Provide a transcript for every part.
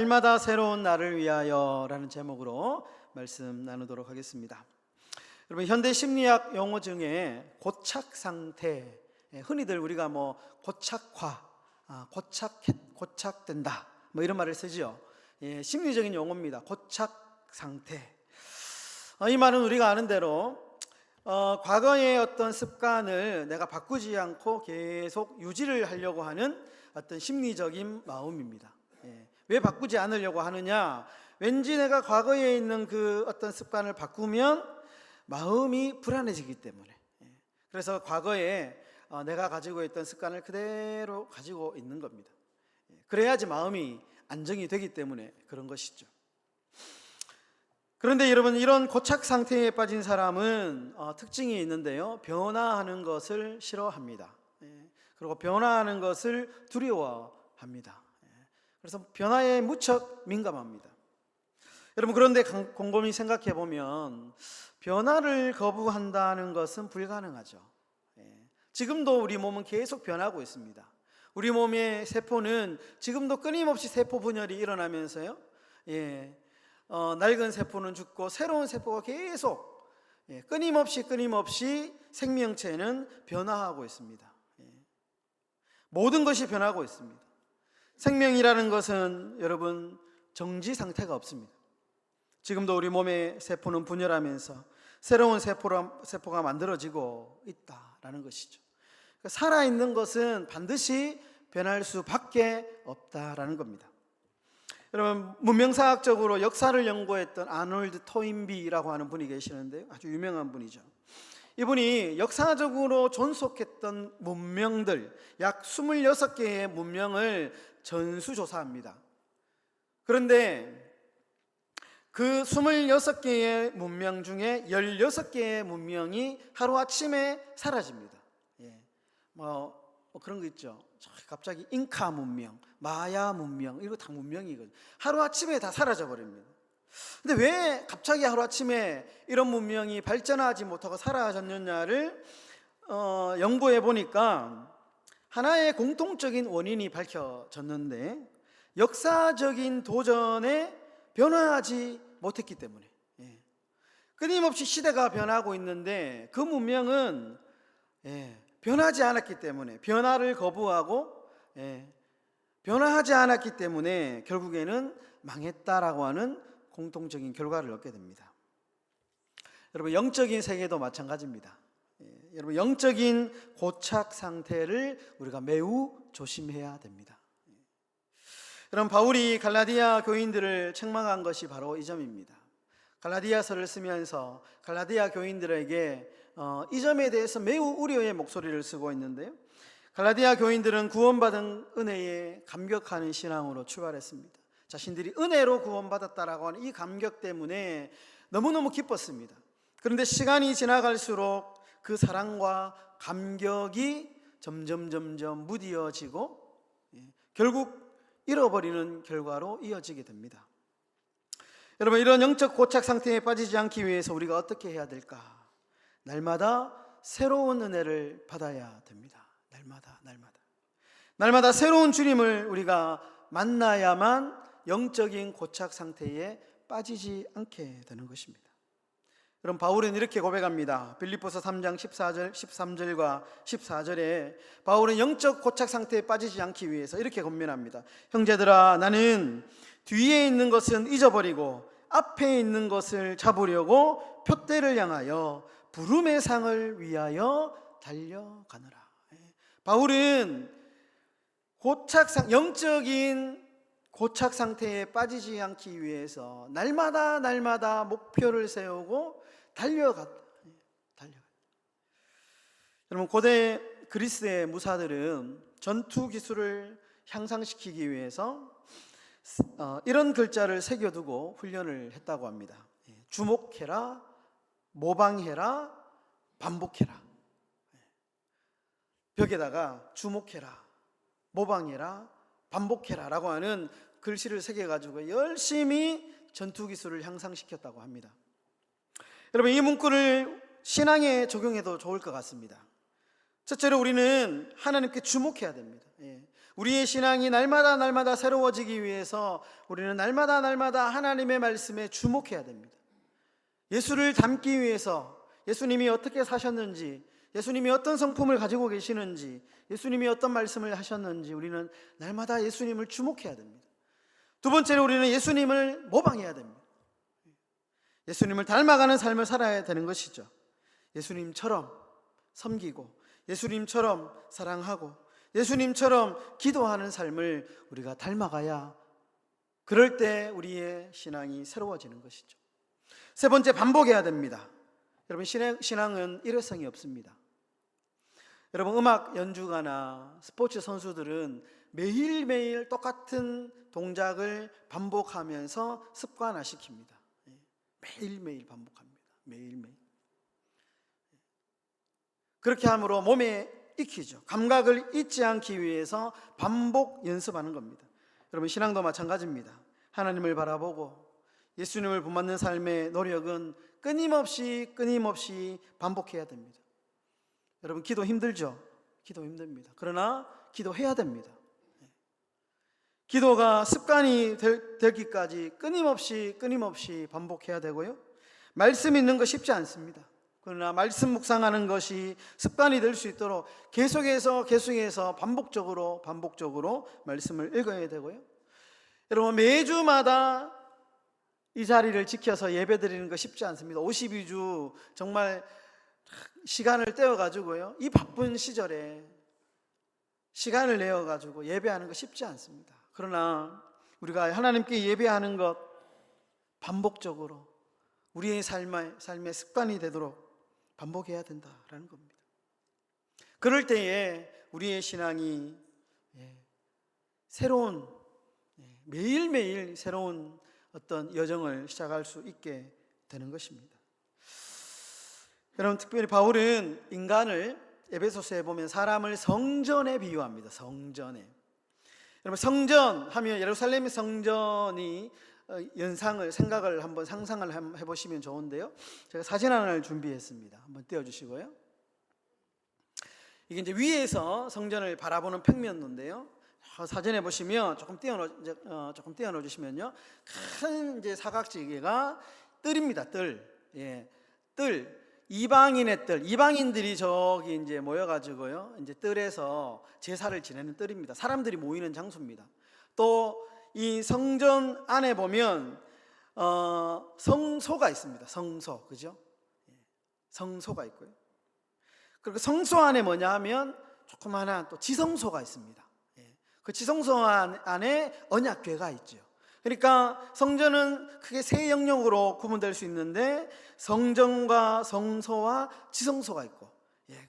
날마다 새로운 나를 위하여라는 제목으로 말씀 나누도록 하겠습니다. 여러분, 현대 심리학 용어 중에 고착 상태, 흔히들 우리가 고착화, 고착된다 이런 말을 쓰죠. 심리적인 용어입니다. 고착 상태. 이 말은 우리가 아는 대로 과거의 어떤 습관을 내가 바꾸지 않고 계속 유지를 하려고 하는 어떤 심리적인 마음입니다. 왜 바꾸지 않으려고 하느냐? 왠지 내가 과거에 있는 그 어떤 습관을 바꾸면 마음이 불안해지기 때문에. 그래서 과거에 내가 가지고 있던 습관을 그대로 가지고 있는 겁니다. 그래야지 마음이 안정이 되기 때문에 그런 것이죠. 그런데 여러분, 이런 고착 상태에 빠진 사람은 특징이 있는데요, 변화하는 것을 싫어합니다. 그리고 변화하는 것을 두려워합니다. 그래서 변화에 무척 민감합니다. 여러분, 그런데 곰곰이 생각해 보면 변화를 거부한다는 것은 불가능하죠. 지금도 우리 몸은 계속 변하고 있습니다. 우리 몸의 세포는 지금도 끊임없이 세포 분열이 일어나면서요, 낡은 세포는 죽고 새로운 세포가 계속 끊임없이 생명체는 변화하고 있습니다. 모든 것이 변하고 있습니다. 생명이라는 것은 여러분 정지 상태가 없습니다. 지금도 우리 몸의 세포는 분열하면서 새로운 세포가 만들어지고 있다라는 것이죠. 살아있는 것은 반드시 변할 수밖에 없다라는 겁니다. 여러분, 문명사학적으로 역사를 연구했던 아놀드 토인비라고 하는 분이 계시는데요, 아주 유명한 분이죠. 이분이 역사적으로 존속했던 문명들 약 26개의 문명을 전수조사합니다. 그런데 그 26개의 문명 중에 16개의 문명이 하루아침에 사라집니다. 그런 거 있죠. 갑자기 잉카 문명, 마야 문명, 이거 다 문명이거든요. 하루아침에 다 사라져 버립니다. 근데 왜 갑자기 하루아침에 이런 문명이 발전하지 못하고 사라졌느냐를 연구해 보니까 하나의 공통적인 원인이 밝혀졌는데, 역사적인 도전에 변화하지 못했기 때문에. 끊임없이 시대가 변하고 있는데 그 문명은 변하지 않았기 때문에, 변화를 거부하고 변화하지 않았기 때문에 결국에는 망했다라고 하는 공통적인 결과를 얻게 됩니다. 여러분, 영적인 세계도 마찬가지입니다. 여러분, 영적인 고착 상태를 우리가 매우 조심해야 됩니다. 여러분, 바울이 갈라디아 교인들을 책망한 것이 바로 이 점입니다. 갈라디아서를 쓰면서 갈라디아 교인들에게 이 점에 대해서 매우 우려의 목소리를 쓰고 있는데요, 갈라디아 교인들은 구원받은 은혜에 감격하는 신앙으로 출발했습니다. 자신들이 은혜로 구원받았다라고 하는 이 감격 때문에 너무너무 기뻤습니다. 그런데 시간이 지나갈수록 그 사랑과 감격이 점점 무디어지고 결국 잃어버리는 결과로 이어지게 됩니다. 여러분, 이런 영적 고착 상태에 빠지지 않기 위해서 우리가 어떻게 해야 될까? 날마다 새로운 은혜를 받아야 됩니다. 날마다 새로운 주님을 우리가 만나야만 영적인 고착 상태에 빠지지 않게 되는 것입니다. 그럼 바울은 이렇게 고백합니다. 빌립보서 3장 14절, 13절과 14절에 바울은 영적 고착 상태에 빠지지 않기 위해서 이렇게 권면합니다. 형제들아, 나는 뒤에 있는 것은 잊어버리고 앞에 있는 것을 잡으려고 표대를 향하여 부름의 상을 위하여 달려가노라. 바울은 영적인 고착 상태에 빠지지 않기 위해서 날마다 목표를 세우고 달려갔다. 여러분, 고대 그리스의 무사들은 전투 기술을 향상시키기 위해서 이런 글자를 새겨두고 훈련을 했다고 합니다. 주목해라, 모방해라, 반복해라. 벽에다가 주목해라, 모방해라, 반복해라 라고 하는 글씨를 새겨가지고 열심히 전투 기술을 향상시켰다고 합니다. 여러분, 이 문구를 신앙에 적용해도 좋을 것 같습니다. 첫째로 우리는 하나님께 주목해야 됩니다. 우리의 신앙이 날마다 날마다 새로워지기 위해서 우리는 날마다 날마다 하나님의 말씀에 주목해야 됩니다. 예수를 닮기 위해서 예수님이 어떻게 사셨는지, 예수님이 어떤 성품을 가지고 계시는지, 예수님이 어떤 말씀을 하셨는지 우리는 날마다 예수님을 주목해야 됩니다. 두 번째로 우리는 예수님을 모방해야 됩니다. 예수님을 닮아가는 삶을 살아야 되는 것이죠. 예수님처럼 섬기고 예수님처럼 사랑하고 예수님처럼 기도하는 삶을 우리가 닮아가야, 그럴 때 우리의 신앙이 새로워지는 것이죠. 세 번째, 반복해야 됩니다. 여러분, 신앙은 일회성이 없습니다. 여러분, 음악 연주가나 스포츠 선수들은 매일매일 똑같은 동작을 반복하면서 습관화시킵니다. 매일매일 반복합니다. 매일매일. 그렇게 함으로 몸에 익히죠. 감각을 잊지 않기 위해서 반복 연습하는 겁니다. 여러분, 신앙도 마찬가지입니다. 하나님을 바라보고 예수님을 본받는 삶의 노력은 끊임없이 반복해야 됩니다. 여러분, 기도 힘들죠? 기도 힘듭니다. 그러나 기도해야 됩니다. 기도가 습관이 되기까지 끊임없이 반복해야 되고요. 말씀 읽는 거 쉽지 않습니다. 그러나 말씀 묵상하는 것이 습관이 될 수 있도록 계속해서 반복적으로 말씀을 읽어야 되고요. 여러분, 매주마다 이 자리를 지켜서 예배드리는 거 쉽지 않습니다. 52주 정말 시간을 떼어가지고요, 이 바쁜 시절에 시간을 내어가지고 예배하는 거 쉽지 않습니다. 그러나 우리가 하나님께 예배하는 것 반복적으로 우리의 삶의 습관이 되도록 반복해야 된다라는 겁니다. 그럴 때에 우리의 신앙이 새로운, 매일매일 새로운 어떤 여정을 시작할 수 있게 되는 것입니다. 여러분, 특별히 바울은 인간을 에베소서에 보면 사람을 성전에 비유합니다. 성전에. 여러분, 성전 하면 예루살렘의 성전이 생각을 한번 상상을 해보시면 좋은데요. 제가 사진 하나를 준비했습니다. 한번 띄워주시고요. 이게 이제 위에서 성전을 바라보는 평면도인데요. 사진에 보시면 조금 띄워놓어 주시면요, 큰 이제 사각지대가 뜰입니다. 뜰. 뜰. 이방인의 뜰. 이방인들이 저기 이제 모여가지고요, 이제 뜰에서 제사를 지내는 뜰입니다. 사람들이 모이는 장소입니다. 또 이 성전 안에 보면 성소가 있습니다. 성소, 그죠? 성소가 있고요. 그리고 성소 안에 뭐냐 하면 조그마한 또 지성소가 있습니다. 그 지성소 안에 언약궤가 있죠. 그러니까 성전은 크게 세 영역으로 구분될 수 있는데 성전과 성소와 지성소가 있고,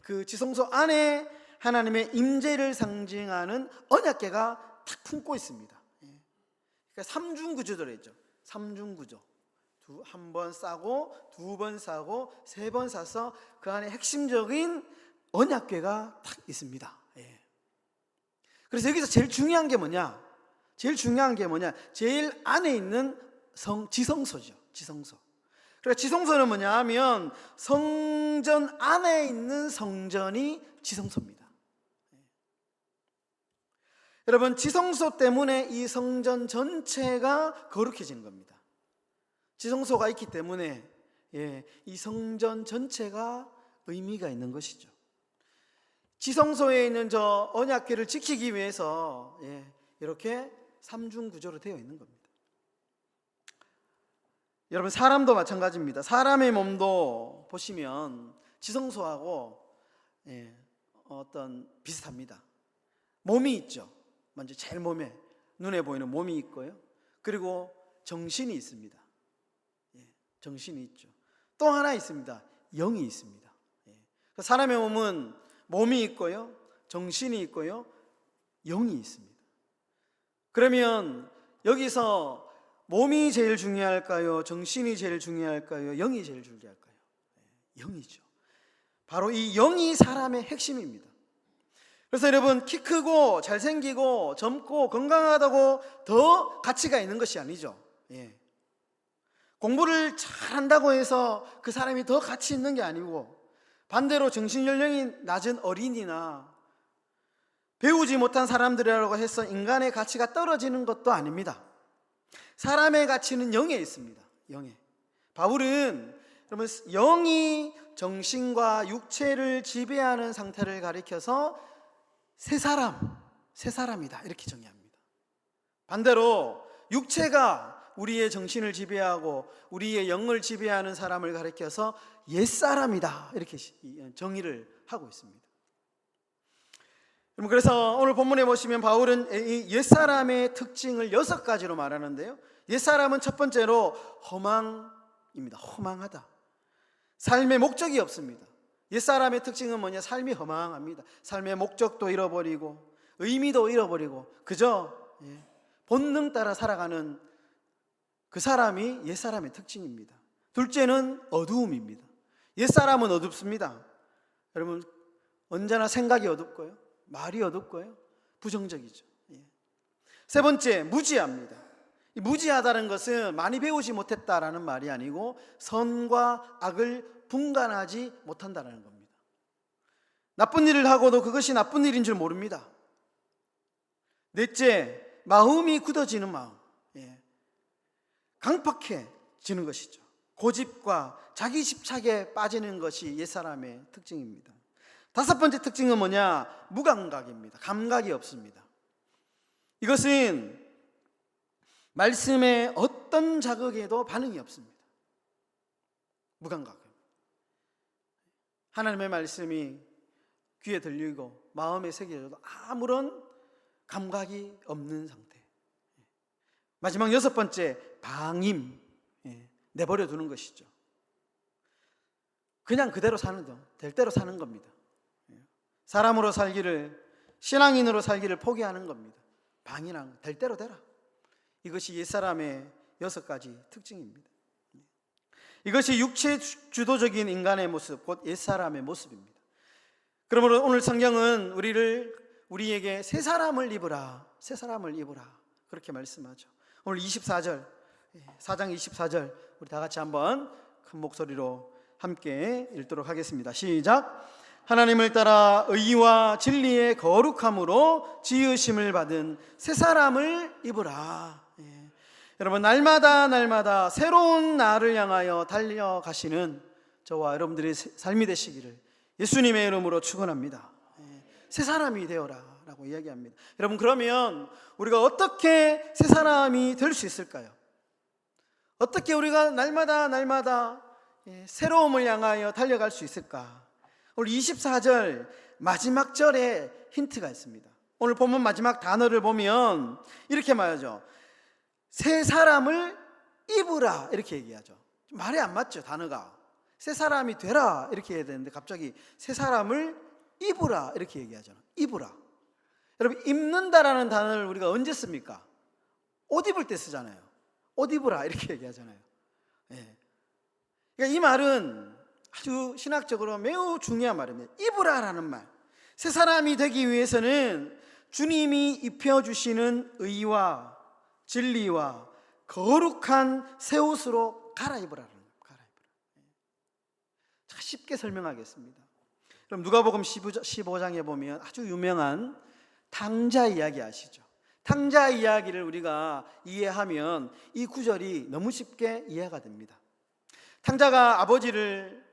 그 지성소 안에 하나님의 임재를 상징하는 언약궤가 탁 품고 있습니다. 그러니까 삼중구조 들어있죠. 삼중구조. 한 번 싸고, 두 번 싸고, 세 번 싸서 그 안에 핵심적인 언약궤가 탁 있습니다. 그래서 여기서 제일 중요한 게 뭐냐? 제일 안에 있는 지성소죠. 지성소. 그러니까 지성소는 뭐냐 하면 성전 안에 있는 성전이 지성소입니다. 여러분, 지성소 때문에 이 성전 전체가 거룩해지는 겁니다. 지성소가 있기 때문에 이 성전 전체가 의미가 있는 것이죠. 지성소에 있는 저 언약궤를 지키기 위해서 이렇게 삼중구조로 되어 있는 겁니다. 여러분, 사람도 마찬가지입니다. 사람의 몸도 보시면 지성소하고 비슷합니다. 몸이 있죠. 먼저 제일 눈에 보이는 몸이 있고요. 그리고 정신이 있습니다. 정신이 있죠. 또 하나 있습니다. 영이 있습니다. 사람의 몸은 몸이 있고요, 정신이 있고요, 영이 있습니다. 그러면 여기서 몸이 제일 중요할까요? 정신이 제일 중요할까요? 영이 제일 중요할까요? 영이죠. 바로 이 영이 사람의 핵심입니다. 그래서 여러분, 키 크고 잘생기고 젊고 건강하다고 더 가치가 있는 것이 아니죠. 공부를 잘한다고 해서 그 사람이 더 가치 있는 게 아니고, 반대로 정신연령이 낮은 어린이나 배우지 못한 사람들이라고 해서 인간의 가치가 떨어지는 것도 아닙니다. 사람의 가치는 영에 있습니다. 영에. 바울은 그러면 영이 정신과 육체를 지배하는 상태를 가리켜서 새 사람이다 이렇게 정의합니다. 반대로 육체가 우리의 정신을 지배하고 우리의 영을 지배하는 사람을 가리켜서 옛사람이다 이렇게 정의를 하고 있습니다. 그래서 오늘 본문에 보시면 바울은 이 옛사람의 특징을 6가지로 말하는데요. 옛사람은 첫 번째로 허망입니다. 허망하다. 삶의 목적이 없습니다. 옛사람의 특징은 뭐냐? 삶이 허망합니다. 삶의 목적도 잃어버리고 의미도 잃어버리고 그저 본능 따라 살아가는 그 사람이 옛사람의 특징입니다. 둘째는 어두움입니다. 옛사람은 어둡습니다. 여러분 언제나 생각이 어둡고요, 말이 어둡고요, 부정적이죠. 세 번째, 무지합니다. 이 무지하다는 것은 많이 배우지 못했다라는 말이 아니고 선과 악을 분간하지 못한다는 겁니다. 나쁜 일을 하고도 그것이 나쁜 일인 줄 모릅니다. 넷째, 마음이 굳어지는 마음, 강팍해지는 것이죠. 고집과 자기 집착에 빠지는 것이 옛사람의 특징입니다. 다섯 번째 특징은 뭐냐? 무감각입니다. 감각이 없습니다. 이것은 말씀의 어떤 자극에도 반응이 없습니다. 무감각. 하나님의 말씀이 귀에 들리고 마음에 새겨져도 아무런 감각이 없는 상태. 마지막 여섯 번째, 방임. 내버려 두는 것이죠. 그냥 그대로 사는 거, 될 대로 사는 겁니다. 사람으로 살기를, 신앙인으로 살기를 포기하는 겁니다. 방이랑 될 대로 되라. 이것이 옛사람의 6가지 특징입니다. 이것이 육체 주도적인 인간의 모습, 곧 옛사람의 모습입니다. 그러므로 오늘 성경은 우리에게 새 사람을 입으라, 새 사람을 입으라 그렇게 말씀하죠. 오늘 24절, 4장 24절 우리 다 같이 한번 큰 목소리로 함께 읽도록 하겠습니다. 시작. 하나님을 따라 의와 진리의 거룩함으로 지으심을 받은 새 사람을 입으라. 여러분 날마다 새로운 날을 향하여 달려가시는 저와 여러분들의 삶이 되시기를 예수님의 이름으로 축원합니다. 새 사람이 되어라 라고 이야기합니다. 여러분 그러면 우리가 어떻게 새 사람이 될 수 있을까요? 어떻게 우리가 날마다 새로움을 향하여 달려갈 수 있을까? 오늘 24절 마지막 절에 힌트가 있습니다. 오늘 본문 마지막 단어를 보면 이렇게 말하죠. 새 사람을 입으라 이렇게 얘기하죠. 말이 안 맞죠, 단어가. 새 사람이 되라 이렇게 해야 되는데 갑자기 새 사람을 입으라 이렇게 얘기하잖아요. 입으라. 여러분 입는다라는 단어를 우리가 언제 씁니까? 옷 입을 때 쓰잖아요. 옷 입으라 이렇게 얘기하잖아요. 그러니까 이 말은 아주 신학적으로 매우 중요한 말입니다. 입으라라는 말. 새 사람이 되기 위해서는 주님이 입혀주시는 의와 진리와 거룩한 새 옷으로 갈아입으라는 거예요. 쉽게 설명하겠습니다. 그럼 누가복음 15장에 보면 아주 유명한 탕자 이야기 아시죠? 탕자 이야기를 우리가 이해하면 이 구절이 너무 쉽게 이해가 됩니다. 탕자가 아버지를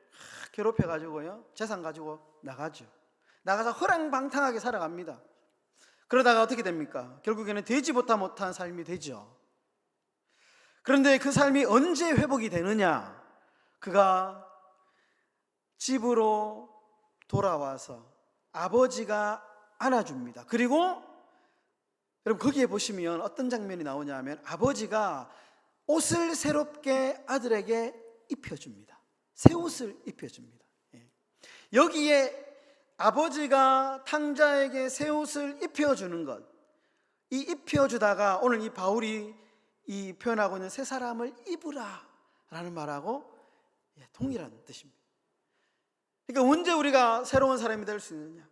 괴롭혀가지고요, 재산 가지고 나가서 허랑방탕하게 살아갑니다. 그러다가 어떻게 됩니까? 결국에는 되지 못한 삶이 되죠. 그런데 그 삶이 언제 회복이 되느냐? 그가 집으로 돌아와서 아버지가 안아줍니다. 그리고 여러분 거기에 보시면 어떤 장면이 나오냐 하면 아버지가 옷을 새롭게 아들에게 입혀줍니다. 새 옷을 입혀줍니다. 여기에 아버지가 탕자에게 새 옷을 입혀주는 것, 이 입혀주다가 오늘 이 바울이 이 표현하고 있는 새 사람을 입으라 라는 말하고 동일한 뜻입니다. 그러니까 언제 우리가 새로운 사람이 될 수 있느냐?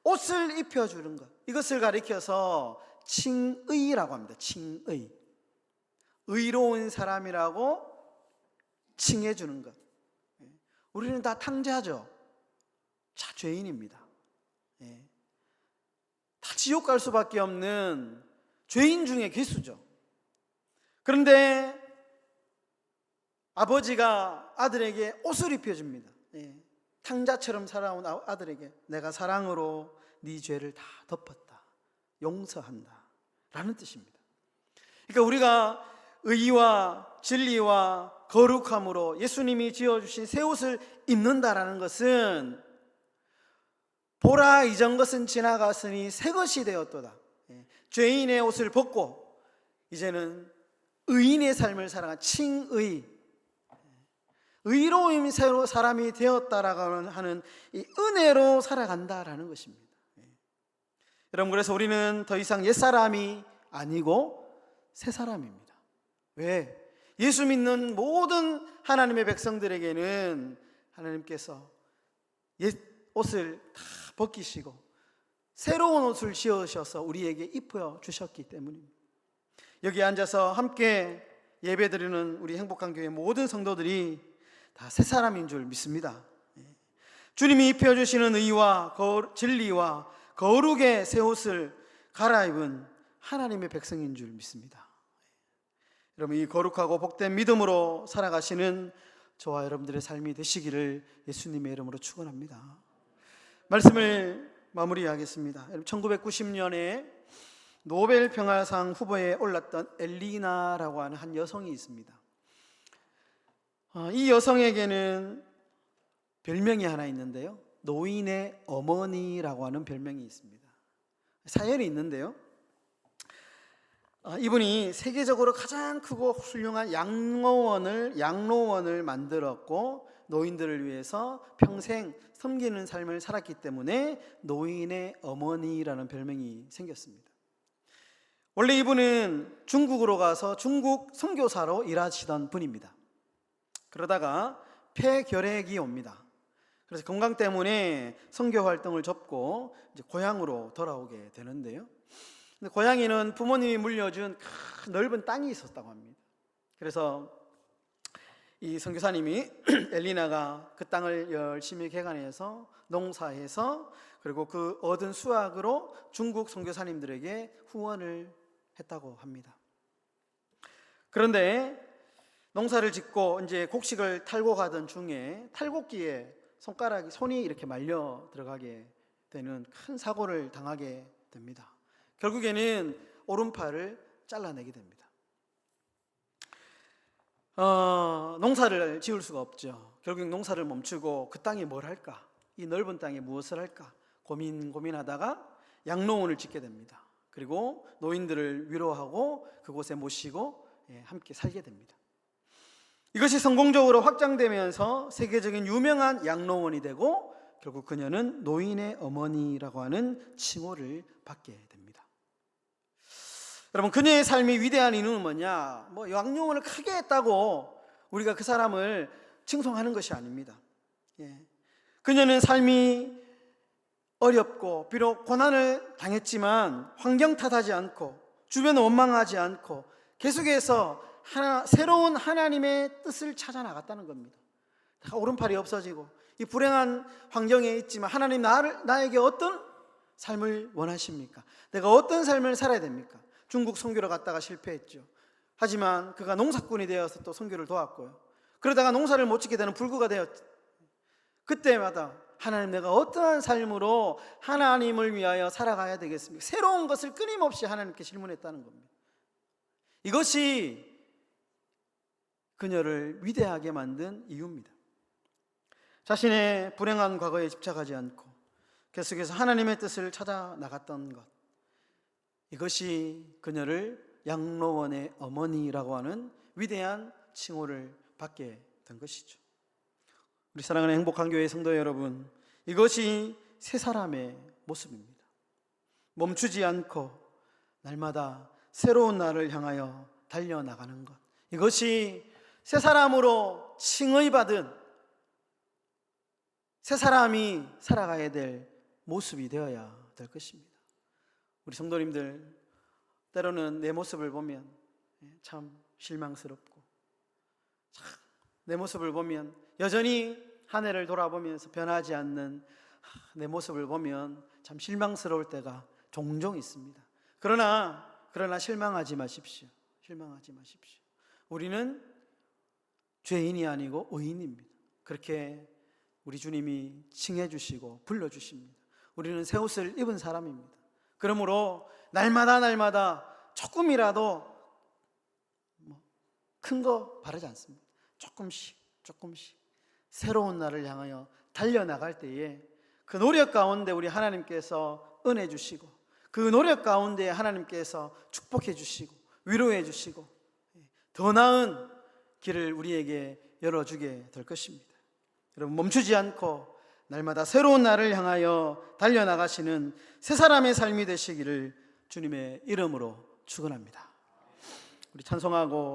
옷을 입혀주는 것, 이것을 가리켜서 칭의라고 합니다. 칭의, 의로운 사람이라고 칭해주는 것. 우리는 다 탕자죠. 다 죄인입니다. 다 지옥 갈 수밖에 없는 죄인 중에 괴수죠. 그런데 아버지가 아들에게 옷을 입혀줍니다. 탕자처럼 살아온 아들에게 내가 사랑으로 네 죄를 다 덮었다, 용서한다 라는 뜻입니다. 그러니까 우리가 의와 진리와 거룩함으로 예수님이 지어주신 새 옷을 입는다라는 것은 보라 이전 것은 지나갔으니 새 것이 되었도다. 죄인의 옷을 벗고 이제는 의인의 삶을 살아간 칭의, 의로운 새로 사람이 되었다라고 하는 이 은혜로 살아간다라는 것입니다. 여러분, 그래서 우리는 더 이상 옛사람이 아니고 새 사람입니다. 왜? 예수 믿는 모든 하나님의 백성들에게는 하나님께서 옛 옷을 다 벗기시고 새로운 옷을 지으셔서 우리에게 입혀 주셨기 때문입니다. 여기 앉아서 함께 예배드리는 우리 행복한 교회 모든 성도들이 다 새 사람인 줄 믿습니다. 주님이 입혀주시는 의와 진리와 거룩의 새 옷을 갈아입은 하나님의 백성인 줄 믿습니다. 여러분, 이 거룩하고 복된 믿음으로 살아가시는 저와 여러분들의 삶이 되시기를 예수님의 이름으로 축원합니다. 말씀을 마무리하겠습니다. 1990년에 노벨 평화상 후보에 올랐던 엘리나라고 하는 한 여성이 있습니다. 이 여성에게는 별명이 하나 있는데요, 노인의 어머니라고 하는 별명이 있습니다. 사연이 있는데요, 이분이 세계적으로 가장 크고 훌륭한 양로원을 만들었고 노인들을 위해서 평생 섬기는 삶을 살았기 때문에 노인의 어머니라는 별명이 생겼습니다. 원래 이분은 중국으로 가서 중국 선교사로 일하시던 분입니다. 그러다가 폐결핵이 옵니다. 그래서 건강 때문에 선교 활동을 접고 이제 고향으로 돌아오게 되는데요, 근데 고향에는 부모님이 물려준 큰 넓은 땅이 있었다고 합니다. 그래서 이 선교사님이 엘리나가 그 땅을 열심히 개간해서 농사해서 그리고 그 얻은 수확으로 중국 선교사님들에게 후원을 했다고 합니다. 그런데 농사를 짓고 이제 곡식을 탈고 가던 중에 탈곡기에 손이 이렇게 말려 들어가게 되는 큰 사고를 당하게 됩니다. 결국에는 오른팔을 잘라내게 됩니다. 농사를 지을 수가 없죠. 결국 농사를 멈추고 그 땅에 뭘 할까, 이 넓은 땅에 무엇을 할까 고민하다가 양로원을 짓게 됩니다. 그리고 노인들을 위로하고 그곳에 모시고 함께 살게 됩니다. 이것이 성공적으로 확장되면서 세계적인 유명한 양로원이 되고 결국 그녀는 노인의 어머니라고 하는 칭호를 받게 됩니다. 여러분, 그녀의 삶이 위대한 이유는 뭐냐? 양로원을 크게 했다고 우리가 그 사람을 칭송하는 것이 아닙니다. 그녀는 삶이 어렵고 비록 고난을 당했지만 환경 탓하지 않고 주변을 원망하지 않고 계속해서 새로운 하나님의 뜻을 찾아 나갔다는 겁니다. 오른팔이 없어지고 이 불행한 환경에 있지만 하나님 나에게 어떤 삶을 원하십니까? 내가 어떤 삶을 살아야 됩니까? 중국 선교를 갔다가 실패했죠. 하지만 그가 농사꾼이 되어서 또 선교를 도왔고요. 그러다가 농사를 못 짓게 되는 불구가 되었죠. 그때마다 하나님, 내가 어떠한 삶으로 하나님을 위하여 살아가야 되겠습니까? 새로운 것을 끊임없이 하나님께 질문했다는 겁니다. 이것이 그녀를 위대하게 만든 이유입니다. 자신의 불행한 과거에 집착하지 않고 계속해서 하나님의 뜻을 찾아 나갔던 것, 이것이 그녀를 양로원의 어머니라고 하는 위대한 칭호를 받게 된 것이죠. 우리 사랑하는 행복한 교회 성도 여러분, 이것이 새 사람의 모습입니다. 멈추지 않고 날마다 새로운 날을 향하여 달려나가는 것, 이것이 새 사람으로 칭의받은 새 사람이 살아가야 될 모습이 되어야 될 것입니다. 우리 성도님들, 때로는 내 모습을 보면 참 실망스럽고, 내 모습을 보면 여전히 한 해를 돌아보면서 변하지 않는 내 모습을 보면 참 실망스러울 때가 종종 있습니다. 그러나 실망하지 마십시오. 실망하지 마십시오. 우리는 죄인이 아니고 의인입니다. 그렇게 우리 주님이 칭해 주시고 불러 주십니다. 우리는 새 옷을 입은 사람입니다. 그러므로 날마다 조금이라도 큰 거 바라지 않습니다. 조금씩 새로운 날을 향하여 달려나갈 때에 그 노력 가운데 우리 하나님께서 은혜 주시고, 그 노력 가운데 하나님께서 축복해 주시고 위로해 주시고 더 나은 길을 우리에게 열어주게 될 것입니다. 여러분, 멈추지 않고 날마다 새로운 날을 향하여 달려나가시는 새 사람의 삶이 되시기를 주님의 이름으로 축원합니다. 우리 찬송하고